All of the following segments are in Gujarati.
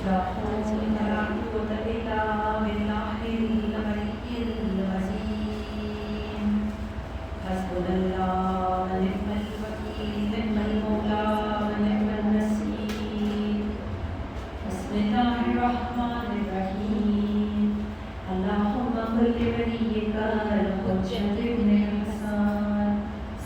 لا حول ولا قوة إلا بالله العلي العظيم. حسبنا الله ونعم الوكيل، نعم المولى ونعم النصير. بسم الله الرحمن الرحيم. اللهم صل لوليك الحجة ابن الحسن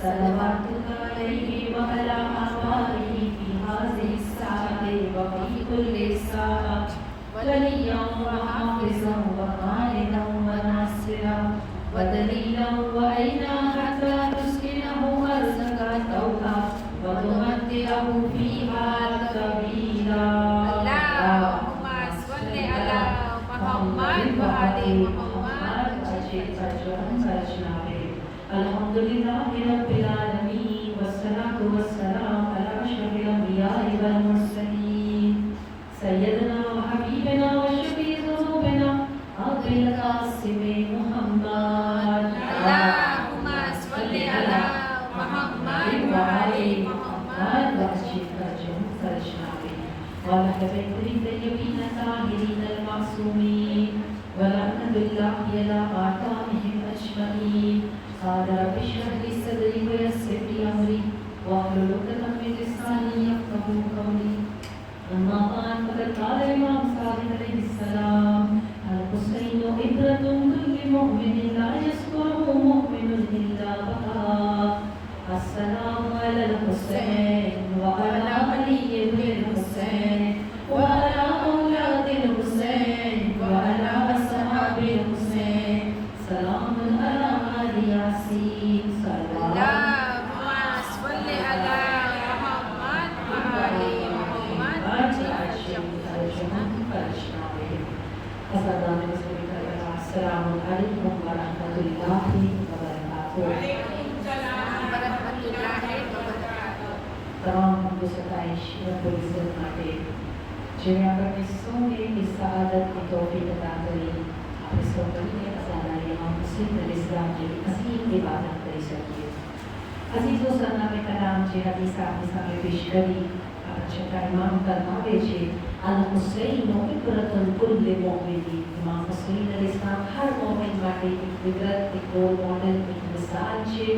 صلواتك عليه وعلى آبائه في هذه الساعة وفي كل ساعة، وليا وحافظا وقائدا وناصرا ودليلا وعينا حتى تسكنه أرضك طوعا وتمتعه فيها طويلا. اللهم صل على محمد وعلى محمد. الحمد لله رب العالمين والصلاة والسلام على أشرف الأنبياء والمرسلين سيدنا وحبيبنا وشفيع ذنوبنا أبي القاسم محمد. اللهم صل على محمد وعلى محمد. وعلى بيته الطيبين الطاهرين المعصومين ولعنة الله على أعدائهم أجمعين. قال رب اشرح لي صدري ويسر لي أمري واحلل عقدة من لساني يفقهوا قولي. أما بعد فقد قال الإمام صادق عليه السلام: الحسين عبرة كل مؤمن لا يذكره مؤمن إلا بكى. السلام على الحسين وعلى علي بن الحسين وعلى أولاد الحسين وعلى أصحاب الحسين. سلام على آل ياسين. اللهم صل على محمد وعلى محمد. السلام عليكم ورحمة الله وبركاته. तमाम हमको सताइश रब्बुल इज्जत माटे जिन्हें आपने सोने की सआदत की तौफीक अता करी। आपने सोने के अज़ाना इमाम हुसैन अलैहिस्सलाम की असीम इबादत करी सकिए। अजीज़ो सना में कलाम जे हदीस आपने सामने पेश करी। आप छठा इमाम फरमावे छे अल हुसैन इबरतुल कुल्ल मोमिनी। इमाम हुसैन अलैहिस्सलाम हर मोमिन माटे एक इबरत, एक रोल मॉडल, एक मिसाल छे।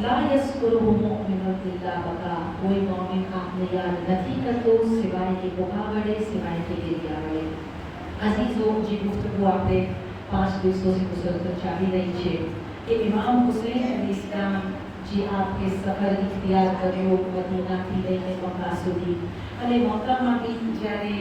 ला यस्कुरुहु मुमिनुन इल्ला बका। कोई मोमिन आपने याद नहीं करतो सिवाय के बुका बड़े, सिवाय के गिरिया बड़े। अजीजों जी गुफ्तगू आपने 5 दिवसों से मुसलसल जारी रही है कि इमाम हुसैन अलैहिस्सलाम जी आपके सफर इख्तियार કર્યો મદીનાથી લઈને મક્કા સુધી અને મક્કામાંથી જ્યારે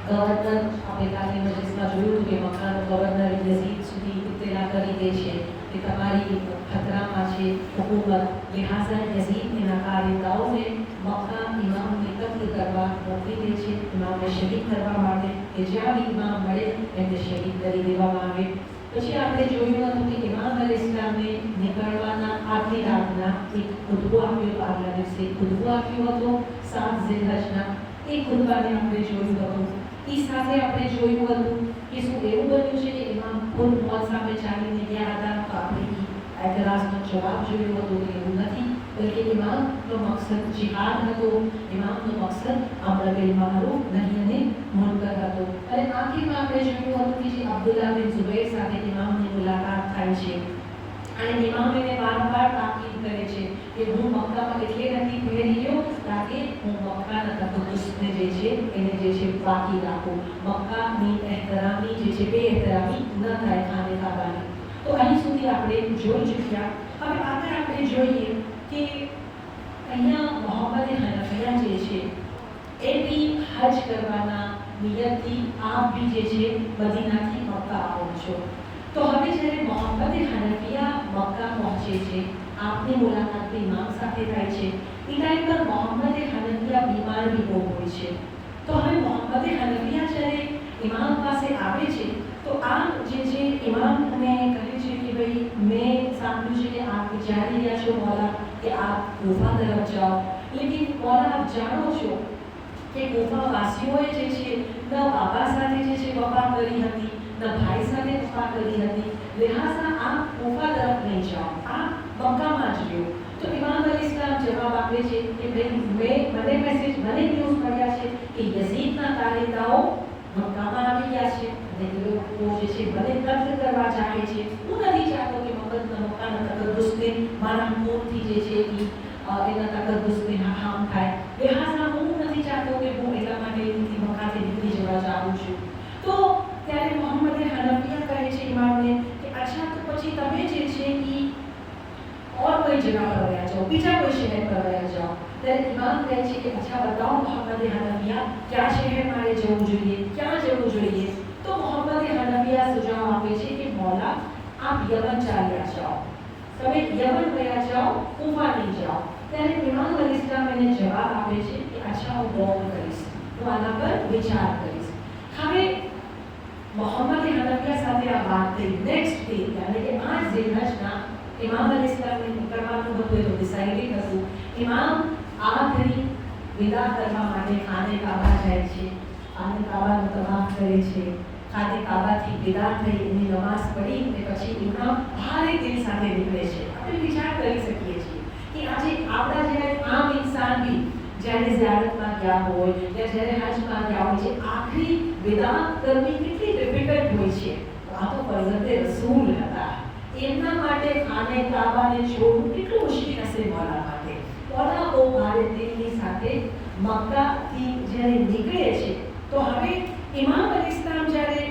ગવર્નર આપણે કાલે મજલિસમાં જોયું કે મક્કાનો ગવર્નર યઝીદ સુધી ઇત્તલા કરી દે છે કે તમારી ખતરામાં છે હુકુમત, લિહાઝા યઝીદને નકારીદાઓને મક્કા ઇમામને કત્લ કરવા મોકલી દે છે, ઇમામને શહીદ કરવા માટે કે જ્યાં બી ઇમામ મળે એમને શહીદ કરી દેવામાં આવે। પછી આપણે જોયું હતું કે ઇમામ અલૈહિસ્સલામને નીકળવાના આગલી રાતના એક ખુતબો આપ્યો હતો, આગલા દિવસે ખુતબો આપ્યો હતો 7 ઝિલહજના। એ ખુતબાને આપણે જોયું હતું। એ સાથે આપણે જોયું હતું કે શું એવું બન્યું છે કે ઇમામ ખુદ મોત સામે ચાલીને ગયા હતા? તો આપણે એ એતરાઝનો જવાબ જોયો હતો કે એવું નથી, બલકે ઇમામનો મકસદ જિહાદ હતો, ઇમામનો મકસદ અમ્ર બિલ મારૂફ નહી અને મુનકર હતો। અને આખીરમાં આપણે જોયું હતું કે જે અબ્દુલ્લાહ બિન ઝુબૈર સાથે ઇમામની મુલાકાત થાય છે અને ઇમામ એને વારંવાર તાકીદ કરે છે કે હું મક્કામાં એટલે નથી ફેરી ગયો તાકે હું મક્કાના તકદ્દુસને જે છે એને જે છે બાકી રાખું, મક્કાની એહતરામી જે છે બેએહતરામી ન થાય ખાને કાબાની। તો અહીં સુધી આપણે જોઈ ચૂક્યા। હવે આગળ આપણે જોઈએ કે અહીંયા મોહમ્મદ હનફિયા જે છે એ બી હજ કરવાના નિયતથી આપ બી જે છે મદીનાથી મક્કા આવો છો। तो हमें જ્યારે મોહમ્મદ હનફિયા મક્કા પહોંચે છે, આપની મુલાકાત બી ઇમામ સાથે થાય છે। એ ટાઈમ પર મોહમ્મદ હનફિયા બીમાર બી બહુ હોય છે। તો હવે મોહમ્મદ હનફિયા જ્યારે ઇમામ પાસે આવે છે તો આ જે છે ઇમામને કહે છે કે ભાઈ મેં સાંભળ્યું છે કે આપ વિચારી રહ્યા છો મૌલા કે આપ કૂફા તરફ જાઓ, લેકિન મૌલા આપ જાણો છો કે કૂફા વાસીઓએ જે છે ન બાબા સાથે જે છે વફા કરી હતી, न भाई साथे वफा करी हती, लिहाजा आप कूफा तरफ नहीं जाओ, आप मक्का में ज रहो। तो इमाम अलैहिस्सलाम जवाब आपे छे कि भाई मैं मैसेज न्यूज़ મળ્યા છે કે યઝીદ ખાલીદાઓ મક્કામાં આવી ગયા છે અને એ લોકો જે છે મને કત્લ કરવા ચાહે છે. હું નથી ચાહતો કે મક્કાના તકદ્દુસને મારા ખૂનથી જે છે એના તકદ્દુસને હામ થાય. લિહાઝા હું નથી ચાહતો કે હું એટલા માટે એની મક્કાથી નીકળી જવા ચાહું છું. તો ત્યારે મોહમ્મદે હનફિયા કહે છે ઇમામને કે અચ્છા તો પછી તમે જે છે और कोई जगह पर गया जाओ, बीजा कोई शहर पर गया जाओ. ત્યારે ઇમામ કહે છે કે અચ્છા बताओ મોહમ્મદ હનફિયા क्या शहर मारे જવું જોઈએ, ક્યાં જવું જોઈએ? તો મોહમ્મદ હનફિયા સુજાવ આપે છે કે મૌલા આપ યમન ચાલ્યા જાઓ, તમે યમન ગયા જાઓ, કૂફા નહીં જાઓ. ત્યારે ઇમામ અલ ઇસ્લામ એને જવાબ આપે છે કે અચ્છા હું ગૌર કરીશ, હું આના પર વિચાર કરીશ. હવે મોહમ્મદ હનફિયા સાથે આ વાત થઈ. નેક્સ્ટ ડે એટલે કે 8 ઝિલહજના इमाम अल इस्लाम ने करवाનું હતું તો ડિસાઇડ હતું. ઇમામ આખરી વિદા કરવા માટે ખાને કાબા જાય છે, ખાને કાબાનો તવાફ કરે છે. ખાને કાબાથી વિદા થઈ એની નમાઝ પઢી અને પછી ઇમામ ભારે દિલ સાથે નીકળે છે. આપણે વિચાર કરી શકીએ છીએ કે આજે આપણા જેવા આમ ઇન્સાન બી જ્યારે ઝિયારતમાં ગયા હોય या જ્યારે હજમાં ગયા હોય છે, આખરી વિદા કરવી કેટલી ડિફિકલ્ટ હોય છે. આ તો ફરઝતે રસૂલ હતા, એમના માટે ખાને કાબાને છોડવું કેટલું મુશ્કેલ હશે મોલા માટે. મોલા બહુ ભારે દિલની સાથે મક્કાથી જ્યારે નીકળે છે તો હવે ઇમામ અલ ઇસ્લામ જ્યારે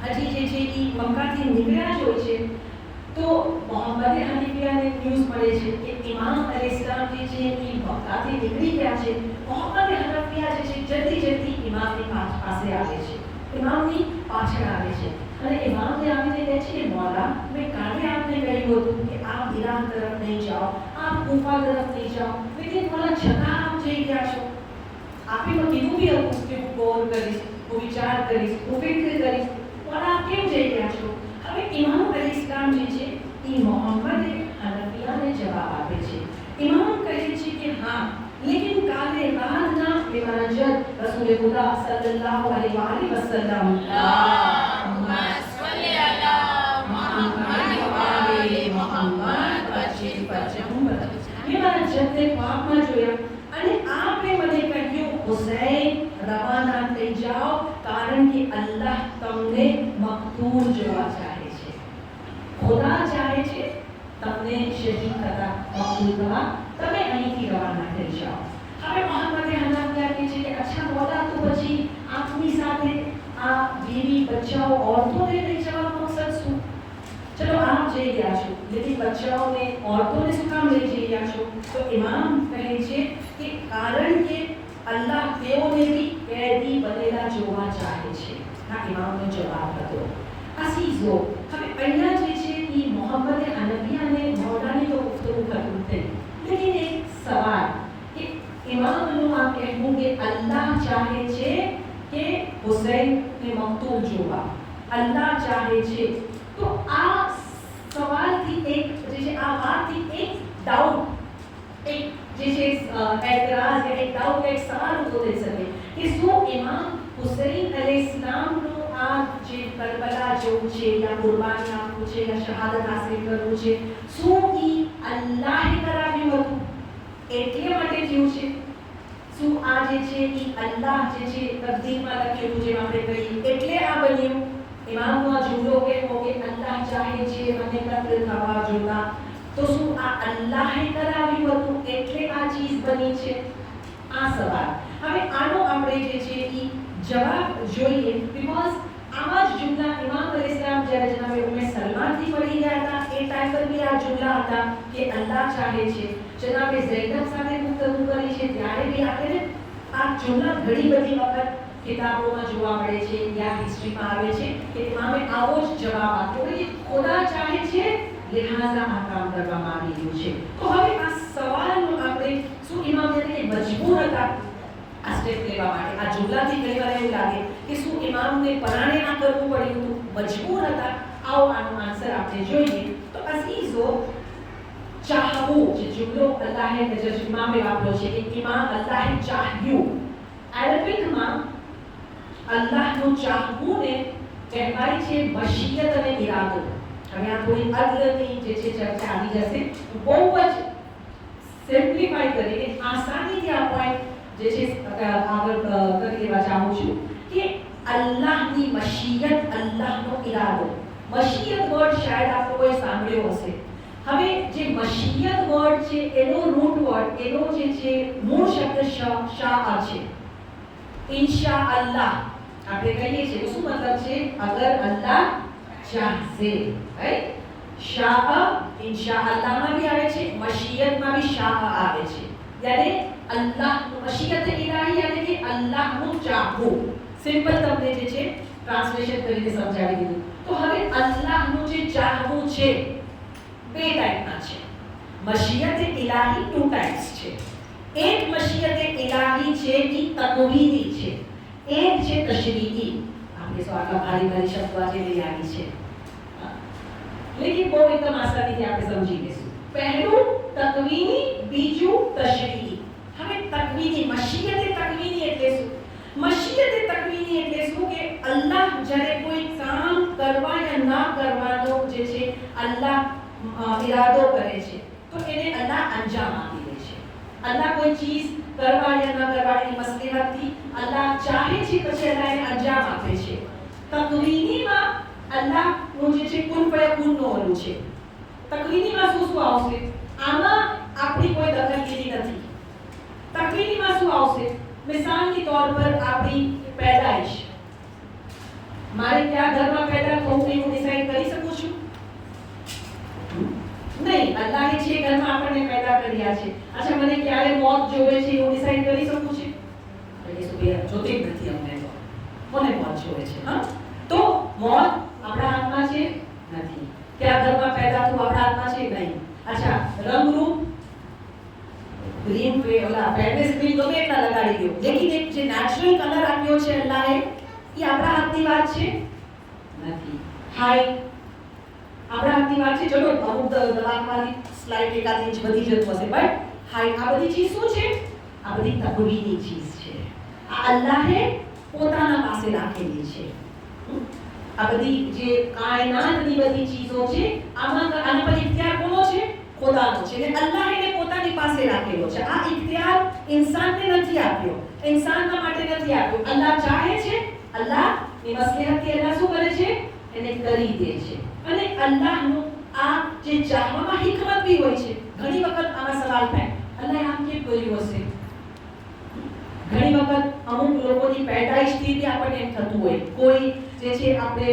હજી જે છે એ મક્કાથી નીકળ્યા જ હોય છે તો મોહમ્મદ હનફિયાને ન્યૂઝ મળે છે કે ઇમામ અલ ઇસ્લામ જે છે એ મક્કાથી નીકળી ગયા છે. મોહમ્મદ હનફિયા જે છે જલ્દી ઇમામની પાસે આવે છે, ઇમામની પાછળ આવે છે અને ઇમામને આવીને કહે છે કે મૌલા મેં કાલે આપને કહ્યું હતું કે આપ ઈરાન તરફ નહીં જાઓ, આપ કૂફા તરફ નહીં જાઓ, લેકિન મૌલા છતાં આપ જઈ ગયા છો. આપે મને કીધું બી હતું કે હું ગૌર કરીશ, હું વિચાર કરીશ, હું ફિક્ર કરીશ, મૌલા આપ કેમ જઈ ગયા છો? હવે ઇમામ અલ ઇસ્લામ જે છે એ મોહમ્મદ હનફિયાને જવાબ આપે છે. ઇમામ કહે છે કે હા, लेकिन काले रातना मेरा जद रसूल खुदा सल्लल्लाहु अलैहि वसल्लम अल्लाहुम्मा सल्ली अला मुहम्मद व आले मुहम्मद बशीर बजहum. मेरा जद ख्वाबમાં જોયા અને આપે મને કહ્યું હુસૈન રવાના થઈ જાઓ કારણ કે અલ્લાહ તમને મકતૂલ જોવા ચાહે છે, ખુદા ચાહે છે તમને શહીદ થતા મકતૂલ થવા, તમે અહીંથી રવાના થઈ જાઓ. હવે મોહમ્મદ હનફિયા કહે છે કે અચ્છા મૌલા તો પછી આપની સાથે આ બીવી બચ્ચાઓ औरतों લઈ જવાનો મકસદ શું? ચલો આપ જઈ રહ્યા છો, લેકિન બચ્ચાઓને औरतों શું કામ લઈ જઈ રહ્યા છો? તો ઇમામ કહે છે કે કારણ કે અલ્લાહ તેઓને બી કેદી બનેલા જોવા ચાહે છે. આ ઇમામનો જવાબ હતો. અસીઝો હવે અહીંયા જે છે એ મોહમ્મદ હનફિયાને મૌલાની તો ગુફ્તગુ ખતમ થઈ, लेकिन एक सवाल कि इमामનું આ કહેવું કે અલ્લાહ ચાહે છે કે હુસૈનને મકતૂલ જોવા, અલ્લાહ ચાહે છે, તો આ સવાલથી એક જે છે આ વાતથી એક ડાઉટ, એક જે છે એતરાઝ કે એક ડાઉટ એક સવાલ ઉભો થઈ શકે કે શું ઇમામ હુસૈન અલૈહિસ્સલામનો આ જે કરબલા જવું છે યા કુરબાની આપવું છે યા શહાદત હાસિલ કરવું છે, શું એ અલ્લાહે કરાવ્યું હતું એટલે માટે થયું છે? શું આ જે છે એ અલ્લાહ જે છે તકદીરમાં લખેલું જેમ આપણે કહીએ એટલે આ બન્યું? ઇમામનો આ જુમલો કહેવો કે અલ્લાહ ચાહે છે મને કત્લ થવા જોતા, તો શું આ અલ્લાહે કરાવ્યું હતું એટલે આ ચીજ બની છે? આ સવાલ. હવે આનો આપણે જે છે એ જવાબ જોઈએ, બીકોઝ આવા જ જુમલા ઇમામ અલ ઇસ્લામ જ્યારે જનાબે ઉમ્મે સલમાનથી પડી ગયા હતા એ ટાઈમ પર બી આ જુમલા હતા કે અલ્લાહ ચાહે છે. જનાબે ઝૈનબ સાથે ગુફ્તગુ કરી છે ત્યારે બી આપણે આ જુમલા ઘણી બધી વખત કિતાબોમાં જોવા મળે છે યા હિસ્ટ્રીમાં આવે છે કે ઇમામે આવો જ જવાબ આપ્યો કે ખુદા ચાહે છે લિહાઝા આ કામ કરવામાં આવી રહ્યું છે. તો હવે આ સવાલનો આપણે શું ઇમામ તરીકે મજબૂર હતા આ સ્ટેપ લેવા માટે? આ જુમલાથી ઘણી વાર એવું લાગે કે શું ઇમામને પરાણે આ કરવું પડ્યું હતું, મજબૂર હતા? આવો આનો આન્સર આપણે જોઈએ. તો અઝીઝો ચાહવું જે જુમલો અલ્લાહે જે ઇમામે વાપર્યો છે કે ઇમામ અલ્લાહે ચાહ્યું, અરબીકમાં અલ્લાહનું ચાહવું ને કહેવાય છે મશિયત અને ઇરાદો. હવે આ થોડી અદલની જે છે ચર્ચા આવી જશે, બહુ જ સિમ્પ્લિફાઈ કરીને આસાનીથી આ પોઈન્ટ જે છે આગળ કરી દેવા ચાહું છું કે અલ્લાહની મશિયત, અલ્લાહનો ઇરાદો. મશિયત વર્ડ શાયદ આપ લોકોએ સાંભળ્યો હશે. હવે જે મશિયત વર્ડ છે એનો રૂટ વર્ડ, એનો જે છે મૂળ શબ્દ શાહ છે. ઇન્શા અલ્લાહ આપણે કહીએ છીએ, શું મતલબ છે? અગર અલ્લાહ ચાહશે, રાઈટ? શાહ ઇન્શા અલ્લાહમાં બી આવે છે, મશિયતમાં બી શાહ આવે છે. યાને અલ્લાહ મશિયત ઇલાહી યાને કે અલ્લાહનું ચાહવું. સિમ્પલ તમને જે છે ટ્રાન્સલેશન કરીને સમજાવી દીધું. તો હવે અલ્લાહનું જે ચાહવું છે બે ટાઈપના છે. મશિયત ઇલાહી ટુ ટાઈપ્સ છે. એક મશિયત ઇલાહી છે એ તકવીની છે, એક છે તશરીઈ. આપણે સો આટલા ભારી ભારી શબ્દો આજે લઈ આવી છે, લેકિન બહુ એકદમ આસાનીથી આપણે સમજી લઈશું. પહેલું તકવીની, બીજું તશરીઈ. હવે તકવીની, મશિયત તકવીની એટલે શું? મશિયત તકવીની એટલે શું કે અલ્લાહ જ્યારે કોઈ કામ કરવા યા ના કરવાનો જે છે અલ્લાહ ઇરાદો કરે છે તો એને અલ્લાહ અંજામ આપી દે છે. અલ્લાહ કોઈ ચીજ કરવા યા ના કરવા એની મસલહતથી અલ્લાહ ચાહે છે, પછી અલ્લાહ એને અંજામ આપે છે. તકવીનીમાં અલ્લાહનું જે છે કુન ફયકૂનનું ઓલું છે. તકવીનીમાં શું આવશે? આમાં આપણી કોઈ દખલગીરી નથી. તકવીનીમાં શું આવશે? મિસાલની તौर પર આપણી પેદાઈશ, મારે ક્યાં ઘરમાં પેદા થવું એ હું ડિસાઈડ કરી શકું છું? નહીં. અલ્લાહે જે ઘરમાં આપણને પેદા કર્યા છે, અચ્છા મને ક્યારે મોત જોવે છે હું ડિસાઈડ કરી શકું છું? એ સુબે જોતી જ નથી અમને તો કોને મોત જોવે છે? હા, તો મોત આપણા હાથમાં છે નથી. ક્યાં ઘરમાં પેદા થવું આપણા હાથમાં છે નહીં. અચ્છા રંગરૂપ ગ્રીન પે ઓલા પેરેસ ગ્રીન ગમે એટલા લગાડી દો, લેકિન એક જે નેચરલ કલર આપ્યો છે અલ્લાહે એ આપણા હાથની વાત છે નથી. હાઈટ આપણા હાથની વાત છે. ચલો અમુક દવાખાની સ્લાઇડ એકાદ ઇંચ વધી જતું હશે, બટ હાઈટ આ બધી ચીજ શું છે? આ બધી તકવીની ચીજ છે. આ અલ્લાહે પોતાના પાસે રાખેલી છે. આ બધી જે કાયનાતની બધી ચીજો છે આમાં આના પર ઇખ્તિયાર કોનો છે? ખુદાનો છે. એટલે અલ્લાહ એને પોતાની પાસે રાખેલો છે. આ ઇખ્તિયાર ઇન્સાનને નથી આપ્યો, ઇન્સાનના માટે નથી આપ્યો. અલ્લાહ ચાહે છે, અલ્લાહ ની મસલહતથી અલ્લાહ શું કરે છે? એને કરી દે છે. અને અલ્લાહનું આ જે ચાહવામાં હિકમત બી હોય છે. ઘણી વખત આમાં સવાલ થાય, અલ્લાહ આમ કેમ કર્યું હશે? ઘણી વખત અમુક લોકોની પેદાઈશથી બી આપણને એમ થતું હોય, કોઈ જે છે આપણે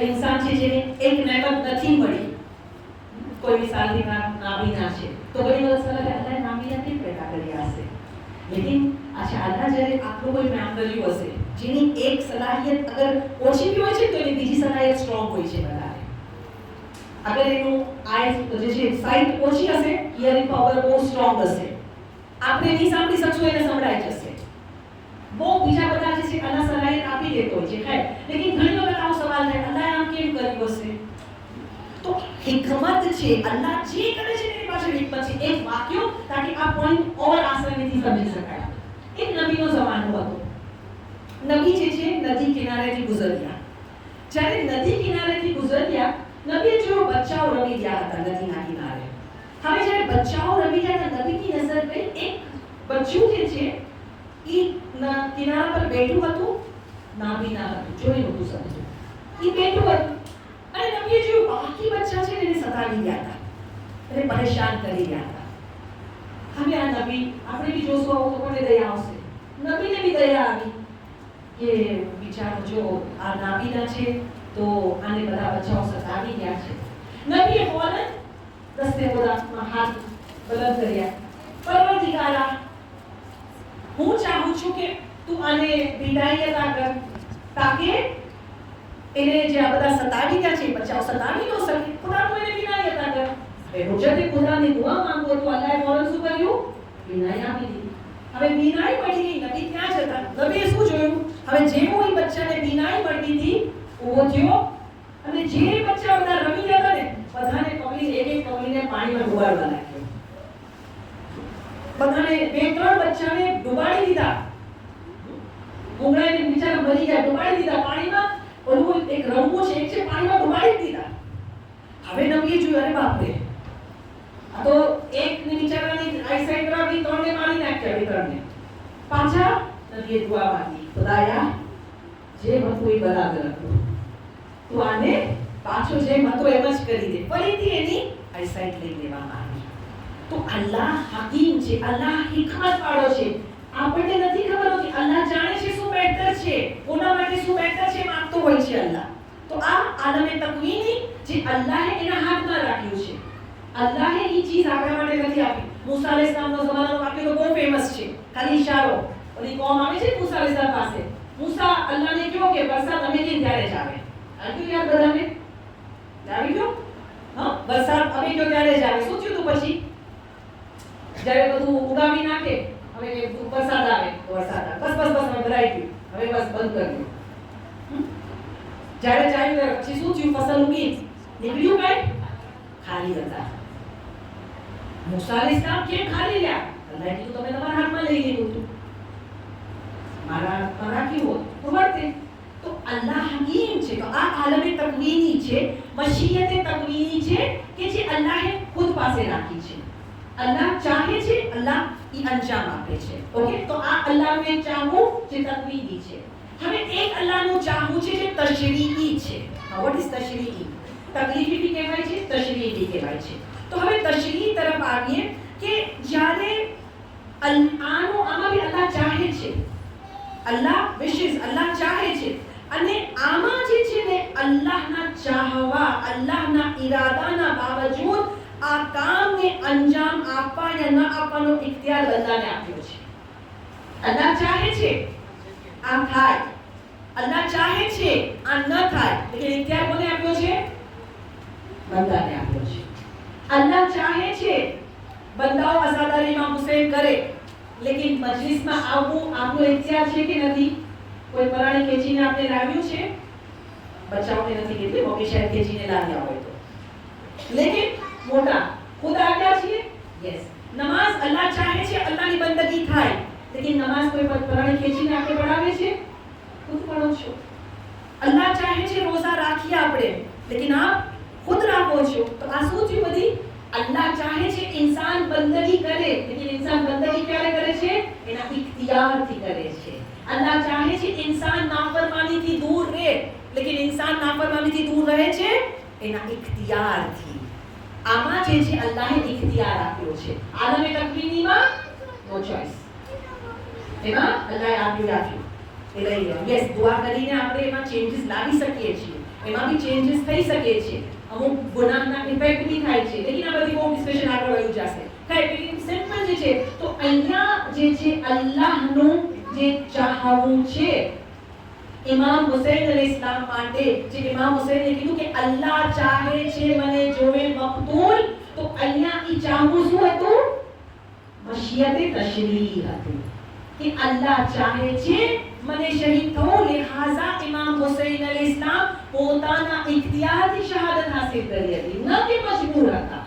ઇન્સાન છે જેને એક નેમત નથી મળી, કોઈ મિસાલની નાબીના છે, તો ઘણી વખત સલાહ અલ્લાહ નાબીના કેમ પેદા કર્યા હશે? લેકિન અચ્છા અલ્લાહ જ્યારે આટલું કોઈ કામ કર્યું હશે જેની એક સલાહિયત અગર ઓછી બી હોય છે તો એની બીજી સલાહિયત સ્ટ્રોંગ હોય છે વધારે. અગર એનું આઈસ જે છે સાઇટ ઓછી હશે, હિયરિંગ પાવર બહુ સ્ટ્રોંગ હશે, આપણે નહીં સાંભળી શકશું એને સંભળાઈ જશે. બહુ બીજા બધા જે છે અલ્લાહ સલાહિયત આપી દેતો હોય છે, ખૈર. લેકિન ઘણી વખત આવો સવાલ થાય, અલ્લાહ આમ કેમ કર્યું હશે? તો હિકમત છે. અલ્લાહ જે કરે છે એની પાછળ હિકમત છે. એક વાક્ય તાકી આ પોઈન્ટ ઓર આસાનીથી સમજી શકાય. એક નબીનો જમાનો હતો. નબી જે છે નદી કિનારેથી ગુજર્યા. જ્યારે નદી કિનારેથી ગુજર્યા, નબીએ જોયો બચ્ચાઓ રમી રહ્યા હતા નદીના કિનારે. હવે જ્યારે બચ્ચાઓ રમી રહ્યા હતા, નબીની નજર ગઈ એક બચ્ચું જે છે એ કિનારા પર બેઠું હતું, નાબીના હતું, જોઈ નહોતું સમજ્યું. એ બેઠું હતું અને નબીએ જોયું બાકી બચ્ચા છે એને સતાવી રહ્યા હતા, એને પરેશાન કરી રહ્યા હતા. હવે આ નબી આપણે બી જોશું આવું તો કોને દયા આવશે? નબીને બી દયા આવી કે બિચારો જો આ નાબીના છે તો આને બધા બચ્ચાઓ સતાવી ગયા છે. નબીએ ફૌરન દસ્તે ખુદામાં હાથ બલંદ કર્યા, પરવરદિગારા હું ચાહું છું કે તું આને વિદાય અતા કર તાકે એને જે આ બધા સતાવી ગયા છે બચ્ચાઓ સતાવી ન શકે. ખુદા તું એને વિદાય અતા કર. હવે હુજ્જતે ખુદાની દુઆ માંગો તો અલ્લાહે ફૌરન શું કર્યું? વિદાય આપી દીધી. હવે વિદાય મળી ગઈ, નબી ક્યાં જતા? નબીએ શું જોયું? હવે જેવું એ બચ્ચાને વિદાય મળતી હતી ઊભો થયો અને જે બચ્ચા બધા રમી રહ્યા ને બધાને પકડીને એક એક પકડીને પાણીમાં ડુબાડવા લાગ્યો. બધાને બે ત્રણ બચ્ચાને ડુબાડી દીધા. ગુંગળાઈને બિચારા મરી ગયા, ડુબાડી દીધા પાણીમાં. ઓલું એક રંગો છે, એક છે પાણીમાં ડુબાડી દીધા. હવે નબીએ જોયું, અરે બાપ રે, આ તો એકની બિચારાની આઈસાઈટ ખરાબી, ત્રણને મારી નાખ્યા વિતરણને. પાછા નબીએ દુઆ માંગી, ખુદાયા જે હતું એ બરાબર હતું, તું આને પાછો જેમ હતો એમ જ કરી દે. ફરીથી એની આઈસાઈટ લઈ લેવામાં આવી. તો અલ્લાહ હકીમ છે, અલ્લાહ હિકમત વાળો છે. આપણને નથી ખબર હોતી, અલ્લાહ જાણે છે શું બહેતર છે, કોના માટે શું બહેતર છે માંગતો હોય છે અલ્લાહ. તો આ આલમે તકવીની જે અલ્લાહે એના હાથમાં રાખ્યું છે. અલ્લાહે એ ચીજ આપણા માટે નથી આપી. મૂસા અલૈહિસ્સલામનો જમાનાનો વાક્ય તો બહુ ફેમસ છે, ખાલી ઇશારો. ઓલી કોમ આવે છે મૂસા અલૈહિસ્સલામ પાસે, મૂસા અલ્લાહને કહો કે વરસાદ અમે કે ત્યારે જ આવે. આવી ગયું યાદ બધાને? આવી ગયો? હા, વરસાદ અમે કહો ત્યારે જ આવે. શું થયું તું પછી? જ્યારે બધું ઉગાવી નાખે, હવે વરસાદ આવે તો વરસાદ આવે, બસ બસ બસ હવે ભરાઈ ગયું, હવે બસ બંધ કરી દો. જ્યારે ચાલ્યું પછી શું થયું? ફસલ ઉગી, નીકળ્યું કઈ? ખાલી હતા. મૂસા અલૈહિસ્સલામ કેમ ખાલી રહ્યા? અલ્લાહે કીધું તમે તમારા હાથમાં લઈ લીધું હતું, મારા હાથમાં રાખ્યું હોત તો વર્તે. તો અલ્લાહ હકીમ છે. તો આ આલમે તકવીની છે, મશીયતે તકવીની છે કે જે અલ્લાહે ખુદ પાસે રાખી છે. અલ્લાહ ચાહે છે, અલ્લાહ ઈ અંજામ આપે છે. ઓકે, તો આ અલ્લાહને ચાહવું જે તકવીની છે. હવે એક અલ્લાહનું ચાહવું છે જે તશરીઈ છે. What is તશરીઈ? તકલીફી બી કહેવાય છે, તશરીઈ બી કહેવાય છે. તો હવે તશરીઈ તરફ આવીએ કે જ્યારે આમાં બી અલ્લાહ ચાહે છે, અલ્લાહ વિશેષ અલ્લાહ ચાહે છે. અને આમાં જે છે ને અલ્લાહના ચાહવા, અલ્લાહના ઈરાદાના બાવજૂદ આ કામને અંજામ આપવા યા ન આપવાનો ઇખ્તિયાર બંદાને આપ્યો છે. અલ્લાહ ચાહે છે આ થાય, અલ્લાહ ચાહે છે આ ન થાય, લેકિન ઇખ્તિયાર કોને આપ્યો છે? બંદાને આપ્યો છે. અલ્લાહ ચાહે છે બંદાઓ અઝાદારી ઇમામ હુસૈન કરે, લેકિન મજલિસમાં આવવું આપણો ઇખ્તિયાર છે કે નથી? કોઈ પરાણી ખેંચીને આપણે લાવ્યું છે? બચ્ચાઓને નથી કીધું, મમ્મી શાયદ ખેંચીને લાવ્યા હોય તો, લેકિન મોટા ખુદ આવ્યા છીએ. યસ, નમાઝ અલ્લાહ ચાહે છે અલ્લાહની બંદગી થાય, લેકિન નમાઝ કોઈ પરાણી ખેંચીને આપણે પઢાવે છે? ખુદ પઢો છો. અલ્લાહ ચાહે છે રોઝા રાખીએ આપણે, લેકિન આપ ખુદ રાખો છો. તો આ શું થયું? બધી અલ્લાહ ચાહે છે इंसान બંદગી કરે, લેકિન इंसान બંદગી ક્યારે કરે છે? એના ઇખ્તિયારથી કરે છે. અલ્લાહ ચાહે છે इंसान નાફરમાનીથી દૂર રહે, લેકિન इंसान નાફરમાનીથી દૂર રહે છે એના ઇખ્તિયારથી. આમાં જે છે અલ્લાહે ઇખ્તિયાર આપ્યો છે. આલમે તકવીનીમાં નો ચોઇસ, એમાં અલ્લાહે આપ્યું એ લઈ લો. યસ, દુઆ કરીને આપણે એમાં ચેન્જીસ લાવી શકીએ છીએ, એમાં બી ચેન્જીસ થઈ શકે છે. અમુક ગુનાહના ઇફેક્ટ બી થાય છે, લેકિન આ બધી બહુ ડિસ્કશન આગળ વયું જશે. કઈ લેકિન સિમ્પલ જે છે, તો અહીંયા જે છે અલ્લાહનું જે ચાહવું છે ઇમામ હુસૈન અલૈહિસ્સલામ માટે, જે ઇમામ હુસૈને કીધું કે અલ્લાહ ચાહે છે મને જોવે મકતૂલ, તો અહીંયા ઈ ચાહવું શું હતું? મશિયતે તશરીઈ હતું કે અલ્લાહ ચાહે છે મને શહીદ થવું, લિહાઝા ઇમામ હુસૈન અલૈહિસ્સલામ પોતાના ઇખ્તિયારથી શહાદત હાસિલ કરી હતી, ન કે મજબૂર હતા.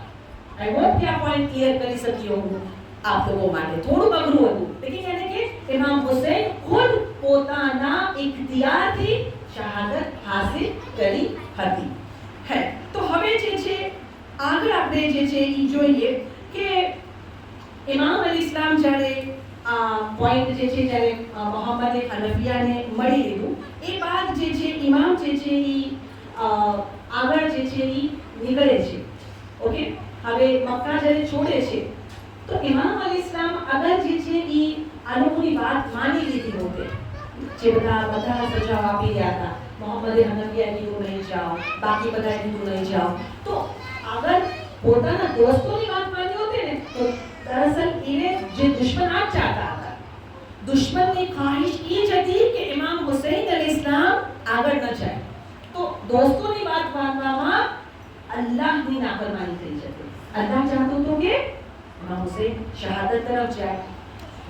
આઈ હોપ કે આ પોઈન્ટ ક્લિયર કરી શક્યો હું આપ લોકો માટે. થોડું અઘરું હતું, લેકિન એને કે ઇમામ હુસૈન ખુદ પોતાના ઇખ્તિયારથી શહાદત હાસિલ કરી હતી. હે, તો હવે જે છે આગળ આપણે જે છે ઈ જોઈએ કે ઇમામ અલૈહિસ્સલામ જ્યારે પોઈન્ટ જે છે જ્યારે મોહમ્મદ હનફિયાને મળી લીધું એ બાદ જે છે ઇમામ જે છે ઈ આગળ જે છે ઈ નીકળે છે. ઓકે, હવે મક્કા જ્યારે છોડે છે તો ઇમામ અલૈહિસ્સલામ આગળ જે છે ઈ આ લોકોની વાત માની લીધી હોતે, જે બધા સજાઓ આપી રહ્યા હતા. મોહમ્મદ હનફિયા કીધું નહીં જાઓ, બાકી બધાએ કીધું નહીં જાઓ, તો આગળ પોતાના દોસ્તોની વાત માની હોતે ને તો દરઅસલ એને જે દુશ્મન આ ચાહતા હતા, દુશ્મનની ખ્વાહિશ એ જ હતી કે ઇમામ હુસૈન અલૈહિસ્સલામ આગળ ન જાય, તો દોસ્તોની વાત માનવામાં અલ્લાહની નાફરમાની થઈ જતી. અલ્લાહ ચાહતો હતો કે ઇમામ હુસૈન શહાદત તરફ જાય,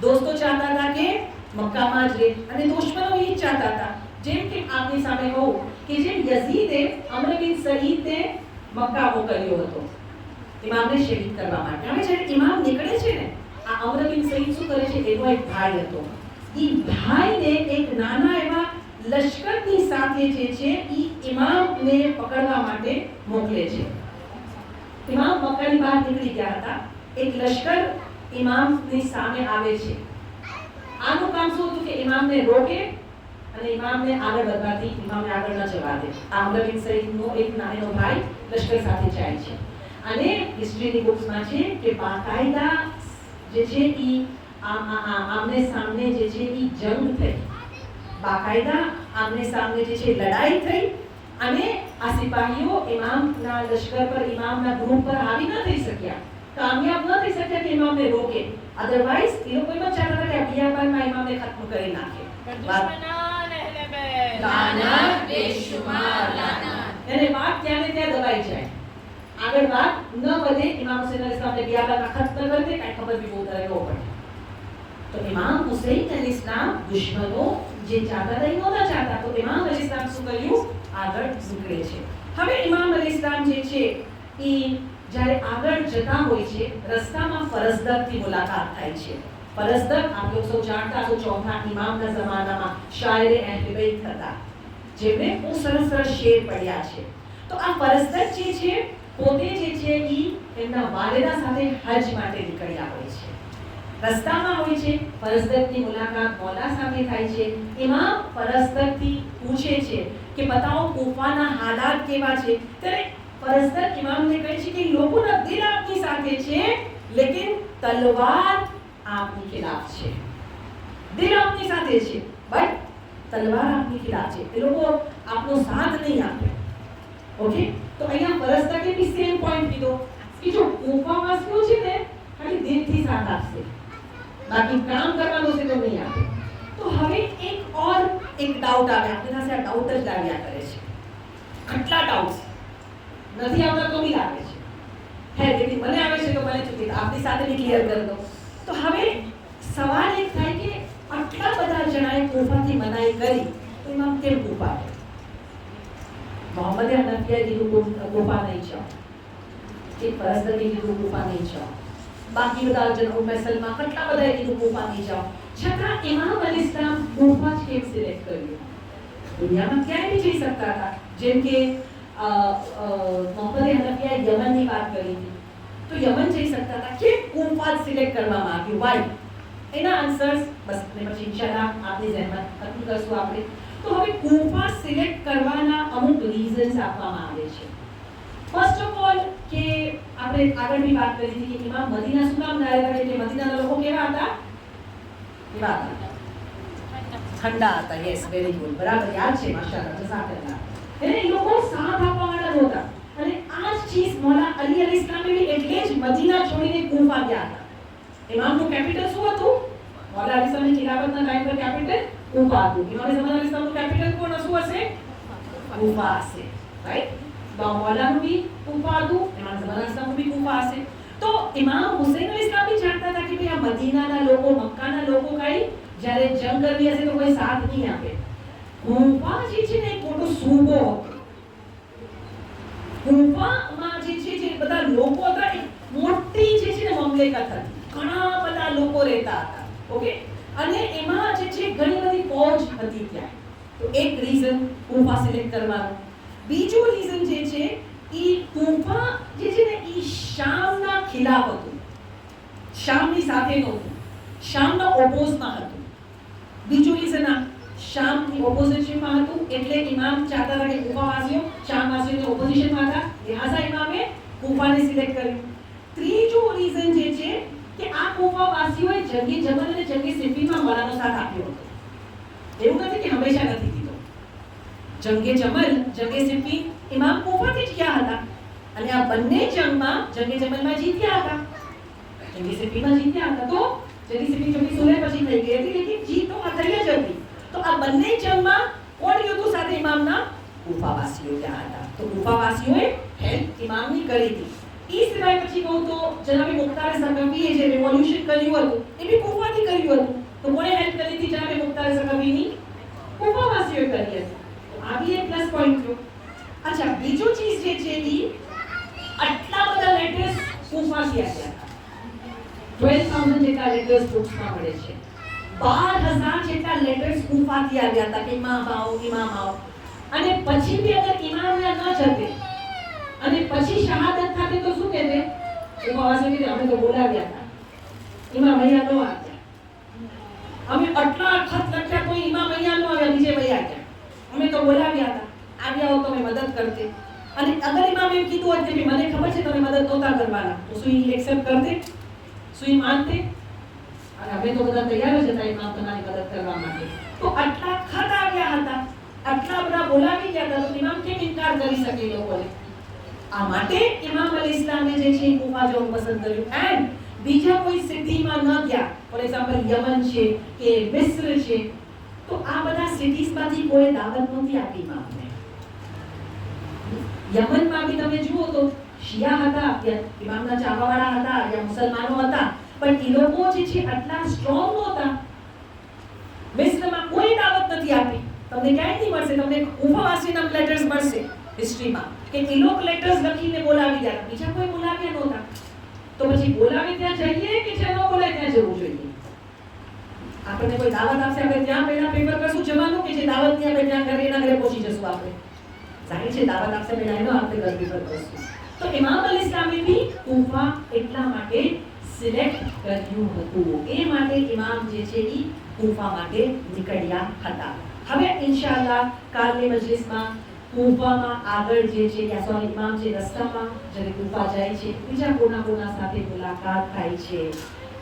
દોસ્તો ચાહતા હતા કે મક્કામાં જ રહે, અને દુશ્મનો એ જ ચાહતા હતા. જેમ કે આપની સામે કહું કે જેમ યઝીદે અમર બિન સઈદને મક્કા મોકલ્યો હતો ઇમામને શહીદ કરવા માટે. હવે જ્યારે ઇમામ નીકળે છે ને, આ અમર બિન સઈદ શું કરે છે? એનો એક ભાઈ હતો, એ ભાઈને એક નાના એવા લશ્કરની સાથે જે છે એ ઇમામને પકડવા માટે મોકલે છે. ઇમામ મક્કાની બહાર નીકળી ગયા હતા. એક લશ્કર ઇમામની સામે આવે છે. આનું કામ શું હતું કે ઇમામને રોકે અને ઇમામને આગળ વધવાથી ઇમામને આગળ ન જવા દે. આમર બિન સઈદનો એક નાનો ભાઈ લશ્કર સાથે જાય છે અને હિસ્ટ્રીની બુક્સમાં છે કે બાકાયદા જે છે ઈ આમને સામને જે છે ઈ જંગ થઈ, બાકાયદા આમને સામને જે છે લડાઈ થઈ અને આ સિપાહીઓ ઇમામના લશ્કર પર ઇમામના ગ્રુપ પર આવી ન થઈ શક્યા, કામયાબ ન થઈ શક્યા કે ઇમામને રોકે. અધરવાઇઝ એ લોકો એમ જ ચાહતા હતા કે આ બિયાબાનમાં ઇમામને ખત્મ કરી નાખે. દુશ્મનાન અહલે બેત લાનત બેશુમાર લાનત. એને વાત ત્યાં ને ત્યાં દબાઈ જાય. આગળ વાત ન વધે. ઇમામ હુસૈન અલીસલામને બિયાબાનમાં ખત્મ કરી દે, કાંઈ ખબર બી બહુ તારે ન પડે. તો ઇમામ હુસૈન અલીસલામ દુશ્મનો જે ચાહતા હતા એ નહોતા ચાહતા. તો ઇમામ અલીસલામ શું કર્યું? આગળ નીકળે છે. હવે ઇમામ અલીસલામ જે છે એ જ્યારે આગળ જતા હોય છે રસ્તામાં ફરઝદકથી મુલાકાત થાય છે. ફરઝદક આપ લોકો સૌ જાણતા છો ચોથા ઇમામના જમાનામાં શાયરે અહલે બેત હતા, જેમને બહુ સરસ સરસ શેર પડ્યા છે. તો આ ફરઝદક જે છે પોતે જે છે એ એમના વાલિદા સાથે હજ માટે નીકળ્યા હોય છે. રસ્તામાં હોય છે, ફરઝદકની મુલાકાત મૌલા સાથે થાય છે. ઇમામ ફરઝદકથી પૂછે છે કે બતાવો કૂફાના હાલાત કેવા છે. ત્યારે ફરઝદક ઇમામને કહે છે કે લોકોના દિલ આપની સાથે છે લેકિન તલવાર આપની ખિલાફ છે. દિલ આપની સાથે છે બટ તલવાર આપની ખિલાફ છે. એ લોકો આપનો સાથ નહીં આપે. ઓકે, તો અહીંયા ફરઝદકે બી સેમ પોઈન્ટ લીધો કે જો કૂફાવાસીઓ છે ને ખાલી દિલથી સાથ આપશે, બાકી કામ કરવાનું છે તો નહીં આપે. તો હવે એક ડાઉટ આવે આપણી પાસે. આ ડાઉટ જ લાવ્યા કરે છે. કેટલા ડાઉટ્સ નથી આવતા તો બી લાગે છે. હે જેથી મને આવે છે તો મને ચૂકી આપની સાથે બી ક્લિયર કરી દો. તો હવે સવાલ એક થાય કે આટલા બધા જણાએ કૂફાથી મનાઈ કરી તો ઇમામ કેમ કૂફા ગયો? મોહમ્મદે હનફિયાએ કીધું કૂફા નહીં જાઓ, કે ફરઝદકે કીધું કૂફા નહીં જાઓ, બાકી બધા જનોમે સલમા કેટલા બધાએ કીધું કૂફા નહીં જાઓ, છતાં ઇમામ અલીસલામ કૂફા જ કેમ સિલેક્ટ કર્યું? દુનિયામાં ક્યાંય બી જઈ શકતા હતા. જેમ કે મોહમ્મદે હનફિયાએ યમનની વાત કરી હતી તો યમન જઈ શકતા હતા, કેમ કૂફા જ સિલેક્ટ કરવામાં આવ્યું? વાય? એના આન્સર્સ બસ ને પછી ઇન્શાઅલ્લાહ આપની જહેમત ખતમ કરશું આપણે. તો હવે કૂફા સિલેક્ટ કરવાના અમુક રીઝન્સ આપવામાં આવે છે. ફર્સ્ટ ઓફ ઓલ કે આપણે આગળ બી વાત કરી હતી કે ઇમામ મદીના શું કામ ના રહેતા? કે મદીનાના લોકો કેવા હતા? કેવા હતા? ઠંડા હતા. યસ, વેરી ગુડ, બરાબર યાદ છે, માશાઅલ્લાહ, જઝાકલ્લાહ. એને એ લોકો સાથ આપવા વાળા નહોતા. અને આ જ ચીજ મૌલા અલી અલીસલામે બી એટલે જ મદીના છોડીને કૂફા ગયા હતા. ઇમામનું કેપિટલ શું હતું? મૌલા અલી સાહેબની ખિલાફતના ટાઈમ પર કેપિટલ કૂફા હતું. ઇમામ ઝમાન અલી સાહેબનું કેપિટલ કોણ શું હશે? કૂફા હશે, રાઈટ? મૌલાનું બી કૂફા હતું, ઇમામ ઝમાન અલી સાહેબનું બી કૂફા હશે. તો ઇમામ હુસૈન અલી સાહેબ બી જાણતા હતા કે ભાઈ આ મદીનાના લોકો, મક્કાના લોકો કઈ જ્યારે જંગ કરવી હશે તો કોઈ સાથ નહીં આપે. કૂફા જે છે ને એક મોટો સૂબો હતો. કૂફામાં જે છે જે બધા લોકો હતા એક મોટી જે છે ને મમલેકત હતી. ઘણા બધા લોકો રહેતા હતા. ઓકે, અને એમાં જે છે ઘણી બધી ફૌજ હતી ત્યાં. તો એક રીઝન કૂફા સિલેક્ટ કરવાનું. બીજું રીઝન જે છે ઈ કૂફા જે છે ને ઈ શામના ખિલાફ હતું, શામની સાથે નહોતું, શામના ઓપોઝમાં હતું. બીજું રીઝન આ શામની ઓપોઝિશનમાં હતું, એટલે ઇમામ ચાહતા હતા કે કૂફાવાસીઓ શામવાસીઓની ઓપોઝિશનમાં હતા, લિહાઝા ઇમામે કૂફાને સિલેક્ટ કર્યું. ત્રીજું રીઝન જે છે કે આ કૂફાવાસીઓએ જંગી જમલ અને જંગી સિફીનમાં મૌલાનો સાથ આપ્યો હતો. એવું નથી કે હંમેશા નથી દીધો. જંગે જમલ, જંગે સિફી ઇમામ કૂફાથી જ ગયા હતા અને આ બંને જંગમાં જંગે જમલમાં જીત્યા હતા, જંગે સિફીમાં જીત્યા હતા. તો જંગી સિફી જોકી સુલે પછી થઈ ગઈ હતી, લેકિન જીત તો આ થઈ જ હતી. તો આ બંને જંગમાં કોણ યુદ્ધ સાથે ઇમામના? કૂફાવાસીઓ ગયા હતા. તો કૂફાવાસીઓએ હેલ્પ ઇમામની કરી હતી. એ સિવાય પછી કહું તો જનાબે મુખ્તાર સકફીએ જે રેવોલ્યુશન કર્યું હતું એ બી કૂફાથી કર્યું હતું. તો કોણે હેલ્પ કરી હતી જનાબે મુખ્તાર સકફીની? કૂફાવાસીઓએ કરી હતી. તો આ બી એક પ્લસ પોઈન્ટ થયો. અચ્છા, બીજો ચીજ જે છે એ આટલા બધા લેટર્સ કૂફાથી આવ્યા હતા. 12,000 જેટલા લેટર્સ બુક્સમાં મળે છે. 12,000 જેટલા લેટર્સ કૂફાથી આવ્યા હતા કે ઇમામ આવો, ઇમામ આવો. અને પછી બી અગર ઇમામ ન જતે અને પછી શહાદત થાતે તો શું કહેતે ઉપવાસે કીધે અમે તો બોલાવ્યા હતા ઇમામ અહીંયા નો આવ્યા અમે આટલા ખત લખ્યા કોઈ ઇમામ અહીંયા નો આવ્યા બીજે વયા ગયા અમે તો બોલાવ્યા હતા આવ્યા હો તો અમે મદદ કરતે અને અગર ઇમામ એમ કીધું હોત કે મને ખબર છે તમે મદદ નહોતા કરવાના તો શું ઈ એક્સેપ્ટ કરતે શું ઈ માનતે અને અમે તો બધા તૈયાર જ હતા ઇમામ તમારી મદદ કરવા માટે તો આટલા ખત આવ્યા હતા આટલા બધા બોલાવી ગયા હતા તો ઇમામ કેમ ઇનકાર કરી શકે એ લોકોને આ માટે ઇમામ અલી ઇસ્લામે જે છે કુફા જવું પસંદ કર્યું એન્ડ બીજા કોઈ સિટીમાં ન ગયા ફોર એક્ઝામ્પલ યમન છે કે મિસ્ર છે તો આ બધા સિટીઝમાંથી કોઈ દાવત નહોતી આપી ઇમામને યમનમાં બી તમે જુઓ તો શિયા હતા ઇમામના ચાહવાવાળા હતા યા મુસલમાનો હતા પણ એ લોકો જે છે આટલા સ્ટ્રોંગ નહોતા મિસ્રમાં કોઈ દાવત નથી આપી તમને ક્યાંય નહીં મળશે તમને કુફાવાસીના લેટર્સ મળશે હિસ્ટ્રીમાં કે એ લોકો લેટર્સ લખીને બોલાવી ગયા બીજા કોઈ બોલાવ્યા નહોતા તો પછી બોલાવી ત્યાં જઈએ કે જે ન બોલાય ત્યાં જવું જોઈએ આપણને કોઈ દાવત આપશે આપણે ત્યાં પહેલા પેપર કરશું જવાનું કે જે દાવત ની આપણે ત્યાં ઘરે એના ઘરે પહોંચી જશું આપણે જાહેર છે દાવત આપશે પહેલા એનો આપણે ઘર પેપર કરશું તો ઇમામ અલી ઇસ્લામે બી કુફા એટલા માટે સિલેક્ટ કર્યું હતું એ માટે ઇમામ જે છે એ કુફા માટે નીકળ્યા હતા હવે ઇન્શાઅલ્લાહ કાલની મજલિસમાં કુફામાં આગળ જે છે યા સોરી ઇમામ જે રસ્તામાં જ્યારે કુફા જાય છે બીજા કોના સાથે મુલાકાત થાય છે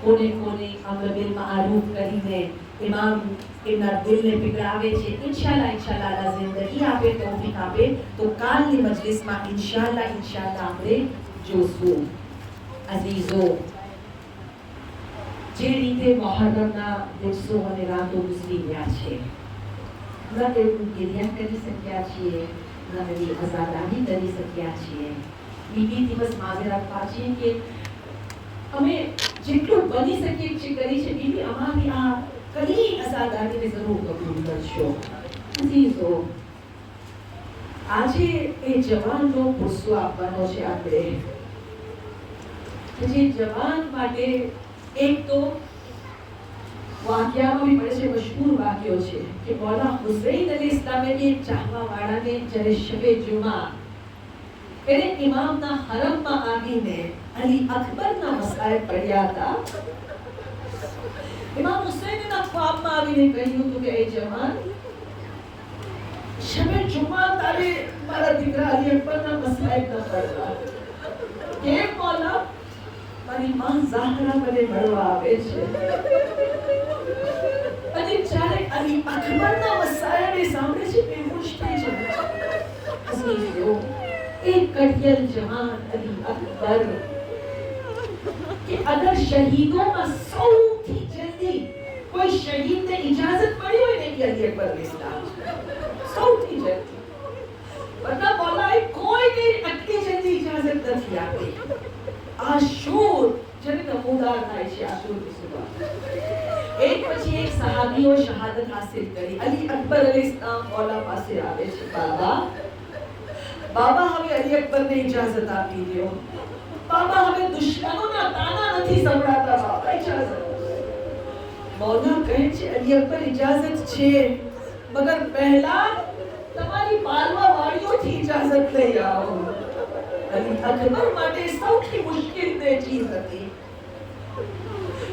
કોને અમર બિલ મારૂફ કરીને ઇમામ એમના દિલને પીગળાવે છે ઇન્શાઅલ્લાહ અલ્લાહ જિંદગી આપે તૌફીક આપે તો કાલની મજલિસમાં ઇન્શાઅલ્લાહ આપણે જોશું અઝીઝો જે રીતે મુહર્રમના દિવસો અને રાતો ગુજરી ગયા છે ન તેવું ગિરિયા કરી શક્યા છીએ ન તેવી આઝાદી કરી શક્યા છીએ બીજી દિવસ માઝરત પાછી કે અમે જેટલું બની શકીએ છે કરી છે એવી અમારી આ કલી આઝાદીને જરૂર કબૂલ કરશો અઝીઝો આજે એ જવાનનો પુરસ્સો આપવાનો છે આપણે જે જવાન માટે એક તો વાક્યામાં બી મળે છે મશહૂર વાક્યો છે કે મૌલા હુસૈન અલી ઇસ્લામે એક ચાહવા વાળાને જ્યારે શબે જુમા એને ઇમામના હરમમાં આવીને અલી અકબરના મસાઇલ પડ્યા હતા ઇમામ હુસૈનના ખ્વાબમાં આવીને કહ્યું હતું કે એ જવાન શબે જુમા તારે મારા દીકરા અલી અકબરના મસાઇલ ન પડવા કેમ મૌલા મારી માં ઝાહરા મને મળવા આવે છે અને જ્યારે અલી અકબરના મસાયલને સાંભળે છે એ ખુશ થઈ જાય અઝીઝો એક કડિયલ જવાન અલી અકબર કે અગર શહીદોમાં સૌથી જલ્દી કોઈ શહીદને ઇજાઝત મળી હોય ને કે અલી અકબર ઇસ્લામ સૌથી જલ્દી વરના મૌલાએ કોઈને આટલી જલ્દી ઇજાઝત નથી આપી આશૂર જેને નમૂદાર થાય છે આશૂરની સુબહ એક પછી એક સહાબીઓ શહાદત હાસિલ કરી અલી અકબર અલી ઇસ્લામ મૌલા પાસે આવે છે બાબા હવે અલી અકબરને ઇજાઝત આપી દો બાબા હવે દુશ્મનોના તાના નથી સંભળાતા બાબા ઇજાઝત મૌલા કહે છે અલી અકબર ઇજાઝત છે મગર પહેલા તમારી પાલવા વાળીઓથી ઇજાઝત લઈ આવો અલી અકબર માટે સૌથી મુશ્કેલ તે ચીજ હતી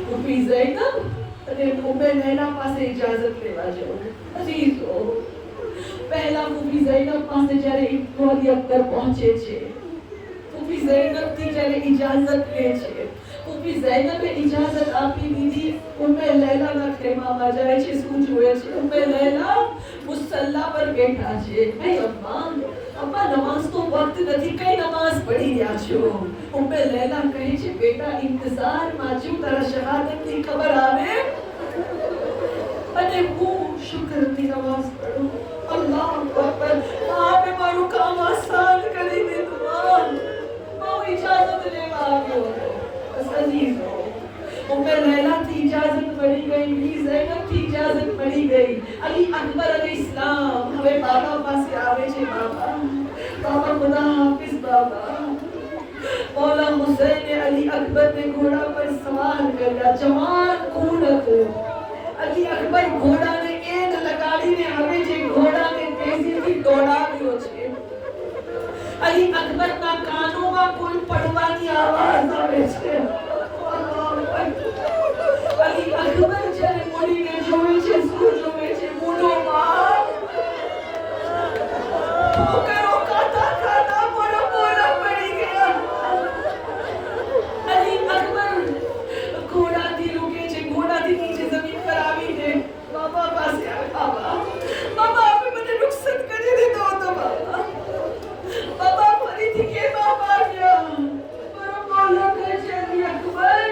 ઉમ્મી ઝૈનબ અને ઉમ્મે નૈના પાસે ઇજાઝત લેવા જવું અઝીઝો પહેલા ઉમ્મી ઝૈનબ પાસે જ્યારે અલી અકબર પહોંચે છે ઉમ્મી ઝૈનબથી જ્યારે ઇજાઝત લે છે ઉમ્મી ઝૈનબે ઇજાઝત આપી દીધી ઉમ્મે લૈલાના ખેમામાં જાય છે શું જોવે છે ઉમ્મે લૈલા મુસલ્લા પર બેઠા છે હે અમ્મા નમાઝ તો વક્ત નથી કઈ નમાઝ પઢી રહ્યા છો ઉમ્મે લૈલા કહે છે બેટા ઇંતજારમાં છું તારા શહાદતની ખબર આવે અને હું શુક્રની નમાઝ પઢું અલ્લાહુ અકબર આપે મારું કામ આસાન કરી દીધું બહુ ઇજાઝત લેવા આવ્યો હતો અઝીઝો ઉમ્મે લૈલાથી ઇજાઝત મળી ગઈ ઉમ્મી ઝૈનબથી ઇજાઝત મળી ગઈ અલી અકબર અલી ઇસ્લામ હવે બાબા પાસે આવે છે બાબા ખુદા હાફિઝ બાબા મૌલા હુસૈને અલી અકબરને ઘોડા પર સવાર કર્યા જવાન ખૂન હતો અલી અકબર ઘોડાને એંધ લગાડીને હવે જે ઘોડાને તેજીથી દોડાવ્યો છે અલી અકબરના આવાજ આવે છે. અલી અકબર જ્યારે મોડીને જોવે છે, શું જોવે છે? મોઢોમાં ઠોકરો ખાતા ખાતા મોઢા પડી ગયા. અલી અકબર ઘોડાથી રૂકે છે, ઘોડાથી નીચે જમીન પર આવીને બાબા પાસે આવે. બાબા આપે મને નુકસાન કરી દીધો હતો. બાબા ફરીથી કેમ આવ્યા? બોલો કે છે અલી અકબર,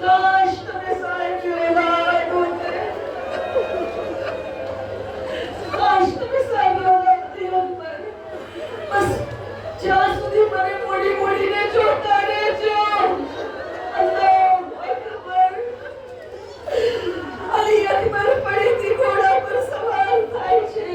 કાશ તમે સાહેબ એવા નહોતે. કાશ તમે સાહેબ એવા અલી અકબર. બસ જ્યાં સુધી મને મોડીને જોતા રહેજો. અલ્લાહુ અકબર. અલી અકબર ફરીથી ઘોડા પર સવાર થાય છે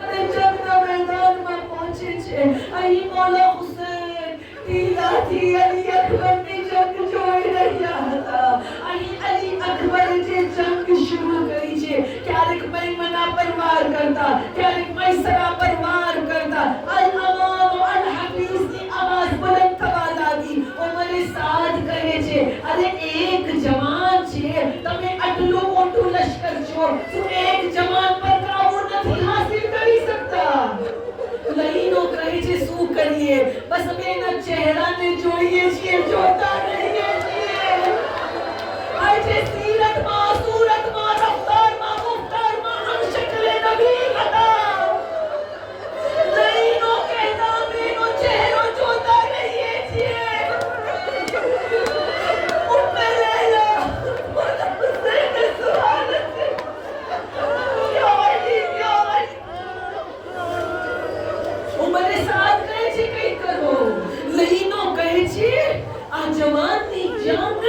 અને જંગના મેદાનમાં પહોંચે છે. અહીં મૌલા હુસૈન તીલાથી અલી અકબરની જંગ જોઈ રહ્યા હતા. અહીં અલી અકબરે જે જંગ શરૂ કરી છે, ક્યારેક મૈમના પર વાર કરતા, ક્યારેક મૈસરા પર વાર કરતા, અલ-અમામ અલ-હફીઝની આવાજ બુલંદ થવા લાગી. ઉમરે સાદ કહે છે, અરે એક જવાન છે, તમે આટલું મોટું લશ્કર છો, શું એક જવાન પર કાબુ નથી હાસિલ કરી શકતા? લઈનો કહે છે, શું કરીએ? બસ અમે એના ચહેરાને જોઈએ છીએ, જોતા રહીએ છીએ. આજે સીરતમાં, સુરતમાં, રફતારમાં, મુફતારમાં હમ શક્લે નબી હતા. લઈનો કહેતા અમે એનો ચહેરો જોતા રહીએ છીએ. ઉમ્મે લૈલા મોલા હુસૈન સુહાનત યા અલી યા અલી. ઉમરે સાદ કહે છે, કઈ કરો. લઈનો કહે છે, આ જવાનની જંગ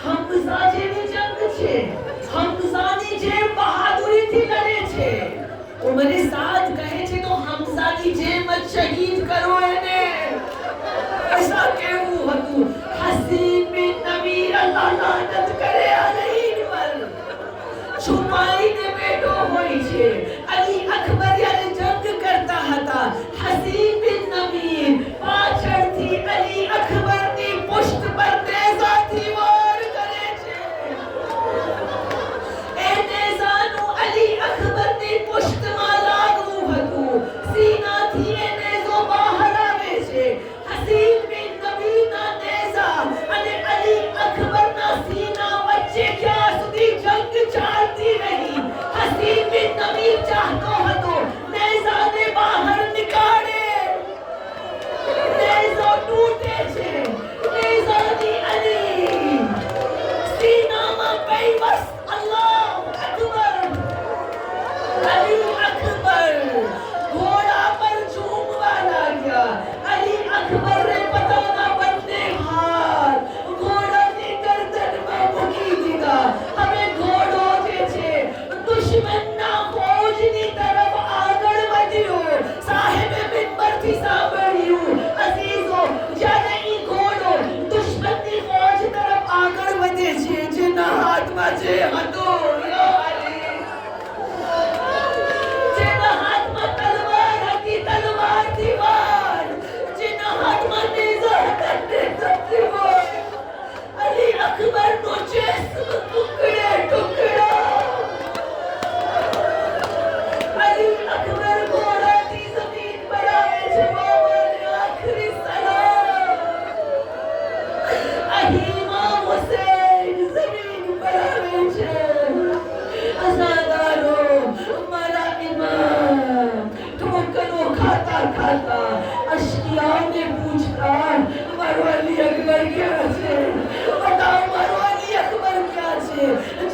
હમઝા જેવી જંગ છે. હમઝાની જેમ બહાદુરીથી લડે છે. ઉમરે સાદ કહે છે, તો હમઝાની જેમ જ શહીદ કરો એને. ऐसा કેવું હતું? હસીન બિન નબીર અલ્લાહ લાનત કરે અલીન પર. છુપાઈને બેઠો હોય છે. અલી અકબર યારે જંગ કરતા હતા. હસીન બિન નબીર પાછળથી અલી અકબરની પુષ્ટ પર નેઝાથી વાર કરે છે. એ નેઝાનું અલી અકબરની પુષ્ટમાં લાગવું હતું. સીનાથી એ નેઝો બહાર આવે છે. હસીન બિન નબીના નેઝા અને અલી અકબરના સીના વચ્ચે ક્યાં સુધી જંગ ચાલતી રહી. હસીન બિન નબી ચાહતો હતો નેઝાને બહાર નીકાળે. નેઝો તૂટે છે. નેઝાની અલી સીનામાં બેબસ. અલ્લાહુ અકબર. અલી અકબર ઘોડા પર ઝૂમવા લાગ્યા. અલી અકબરે પોતાના બંને હાથ ઘોડાની ગરદનમાં મૂકી દીધા. હવે ઘોડો જે છે દુશ્મનના ફૌજની તરફ આગળ વધ્યો. સાહેબે મિંબરથી સાંભળ્યું, અઝીઝો, જ્યારે ઈ ઘોડો દુશ્મનની ફૌજ તરફ આગળ વધે છે, જેના હાથમાં જે હતો યા અલી, જેના હાથમાં તલવાર હતી, તલવારથી વાર, જેના હાથમાં નેઝા હતા, નેઝાથી વાર. અલી અકબરનો જિસ્મ ટુકડે ટુકડા. અલી અકબર ઘોડાથી જમીન પર આવે છે. બાબાને આખરી સલામ. અહીં ઇમામ હુસૈન જમીન પર આવે છે. અઝાદારો, મારા ઇમામ ઠોકરો ખાતા ખાતા અશિયાઓને પૂછતા, મારો અલી અકબર ક્યાં છે? બતાવો મારો અલી અકબર ક્યાં છે?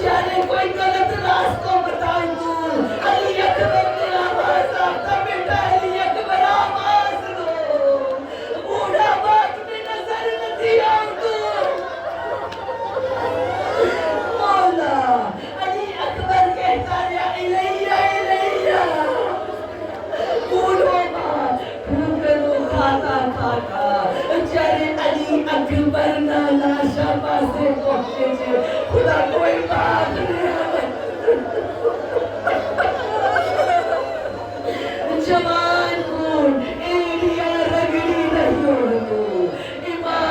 જ્યારે કોઈ ગલત રાસ્તો બતાવતું, અલી અકબરને આવાજ આપતા, બેટા અલી અકબર આવાજ દો. બૂઢા બાપને નજર નથી આવતું. મૌલા અલી અકબર કહેતા રહ્યા, ઇલૈયા ઇલૈયા. બૂઢોમાં ઠોકરો ખાતા ખાતા જ્યારે અલી અકબરના લાશા પાસે પહોંચે છે, ખુદા કોઈ બાપ ને જવાન ખૂન એડિયા રગડી રહ્યો હતો. ઇમામ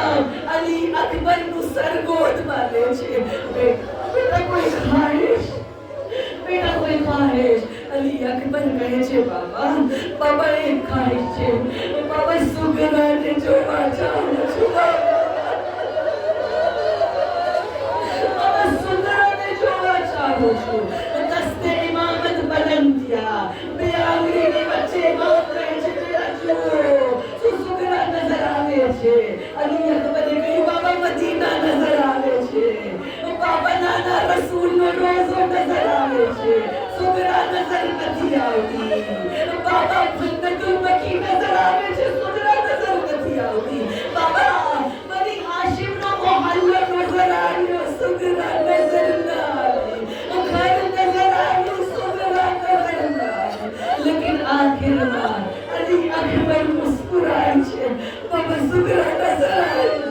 અકબર કહે છે બાબા એક ખાઈ છે બાબા સુગરાને જોવા જાઉં છું બાબા સુગરાને જોવા ચાહું છું દસ્તે ઇમામત બલંદ કિયા બે આંગળીની વચ્ચે ઇમામ રહે છે તેરા જો સુગરા નજર આવે છે અલી અકબરે કહ્યું બાબા મદીના નજર આવે છે બાબા નાના રસૂલનો રોઝો નજર આવે છે સુગરા નજર નથી આવતી બાબા જન્નતુલ મકી નજર આવે છે સુગરા નજર નથી આવતી બાબા બની હાશિમનો મોહલ્લો નજર આવ્યો સુગરા નજર ના આવી ઘર નજર આવ્યું સુગરા નજર ના આવી લેકિન આખિરમાં અલી અકબર મુસ્કુરાય છે બાબા સુગરા નજર આવી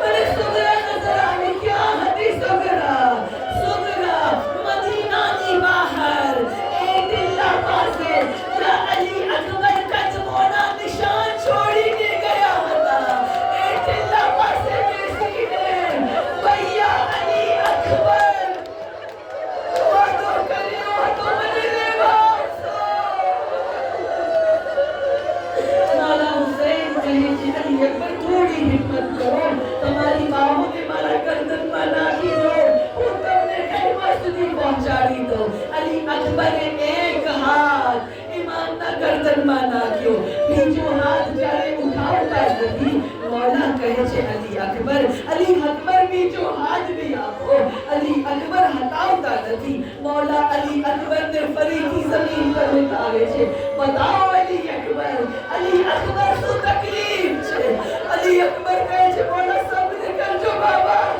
મને સુગરા નજર આવી ક્યાં હતી સુગરા મદીનાની બહાર એ દિલ્લા પાસે જ્યાં અલી અકબર કદમોના નિશાન છોડીને ગયા હતા એ દિલ્લા પાસે બેસીને ભૈયા અલી અકબર વાતો કર્યો હતો મને લેવા આવશો નાના હુસૈન કહે છે અલી અકબર થોડી હિંમત કરો તમારી બાહોને મારા ગરદનમાં નાખી દો હું તમને કહેવા સુધી પહોંચાડી દો અલી અકબરે એક હાથ ઇમામના ગરદનમાં નાખ્યો બીજો હાથ જ્યારે ઉઠાવતા નથી મૌલા કહે છે અલી અકબર બીજો હાથ भी આપો અલી અકબર હટાવતા નથી મૌલા અલી અકબરને ફરીથી જમીન પર ઉતારે છે બતાવો અલી અકબર શું તકલીફ છે અલી અકબર કહે છે મૌલા સબ્ર કરજો બાબા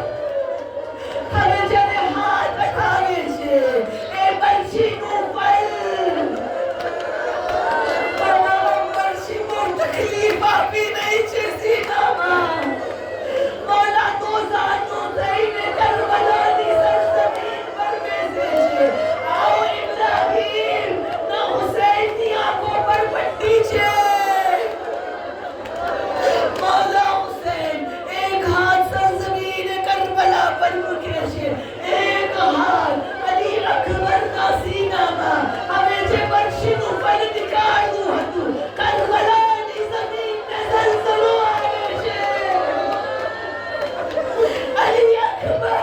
હવે જ્યારે હાથ અઠાવે છે એ બરછીનું ફળ બરછીનું તકલીફ આપી નહીં છે સીનામાં મૌલા તો જાનું થઈને કરબલાની સરજમીન પર બેસે છે આવો ઇબ્રાહીમ ના હુસૈનની આંખો પર પટ્ટી છે मौला हुसैन एक हाथ सरजमीन करबला पर મૂકે છે એક હાથ અલી અકબર ના સીનામાં હવે જે બરછીનું ફળ નીકાળવું હતું કરબલાની જમીનને ઝલઝલો આવે છે અલી અકબર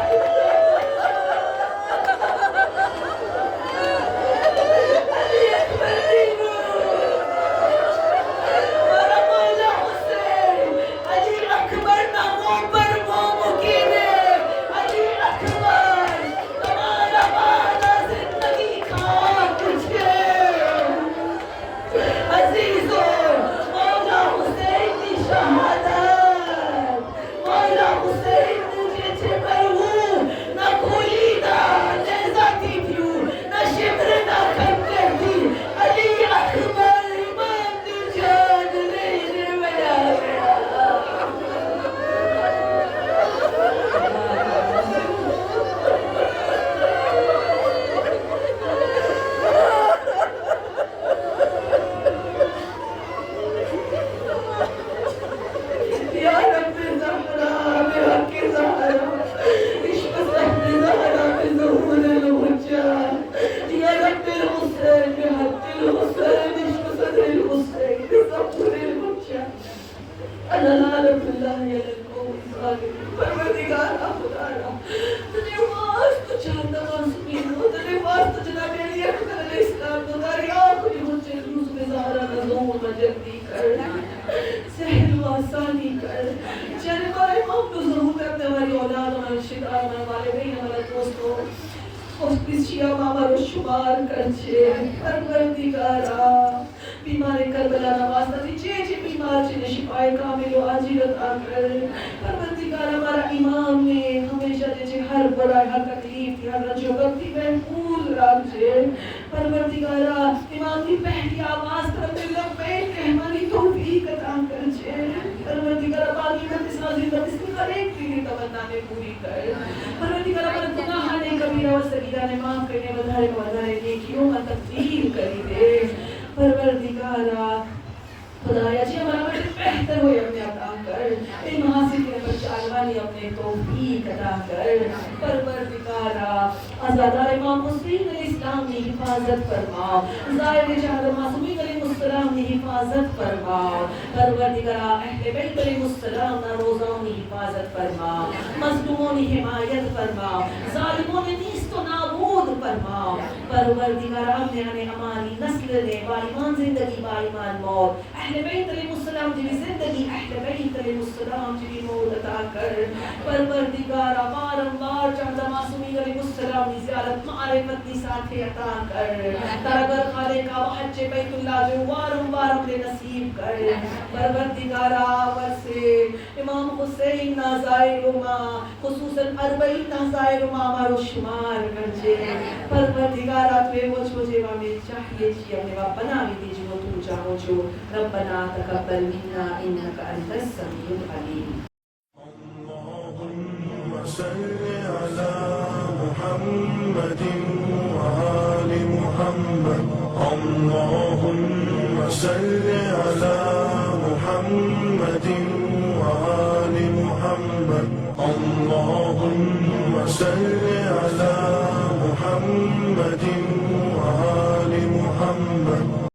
बीमार करबला नवाज नबी जे बीमार છે શિફાએ કામિલો આજીરત આકર પરવરदिगार हमारा इमाम ने हमेशा जे हर बड़ा हर तकलीफ हर रजोगती महफूज રાખજે परवरदिगार इमाम की पहली आवाज करते लबैक कहमानी तौफीक अता करजे परवरदिगार बाकी में साजी में इसकी हर एक की तमन्ना ने पूरी कर परवरदिगार पर गुनाह ने कबीरा और सगीरा ने माफ करने વધારે नेकियों में तब्दील કરી दे परवरदिगार खुदाया जी हमारा बड़े बेहतर हो अपने अता कर इन हासिल के ऊपर चालवानी अपने तौफीक अता कर परवरदिगार दिगारा आज़ादार इमाम हुसैन अलैहिस्सलाम की हिफाजत फरमाओ ज़ाहिर जहाद मासूमी अलैहिस्सलाम की हिफाजत फरमाओ परवरदिगारा अहले बैत अलैहिस्सलाम ना रोज़ों की हिफाजत फरमाओ मज़लूमों की हिमायत फरमाओ ज़ालिमों ने नीस्तो नाबूद फरमाओ परवरदिगारा अपने आने हमारी नस्ल ने बाईमान जिंदगी बाईमान मौत अहले बैत अलैहिस्सलाम की जिंदगी अहले बैत अलैहिस्सलाम की मौत अता कर परवरदिगारा बारंबार चाहता मासूमी अलैहिस्सलाम की ज़ियारत मारिफत की साथे अता कर दरबार खाले का हज बैतुल्लाह जो बारंबार अपने नसीब कर परवरदिगारा वरसे इमाम हुसैन नाज़ाइरुमा खुसूसन 40 नाज़ाइरुमा मारो शुमार करजे परवरदिगारा तू मुझे में चाहिए छी अपने बाप बनावी दीजिए वो तू चाहो जो रब्बना तकब्बल मिन्ना इन्नका अंतस समीउल अलीम صل على محمد وآل محمد اللهم صل على محمد وآل محمد اللهم صل على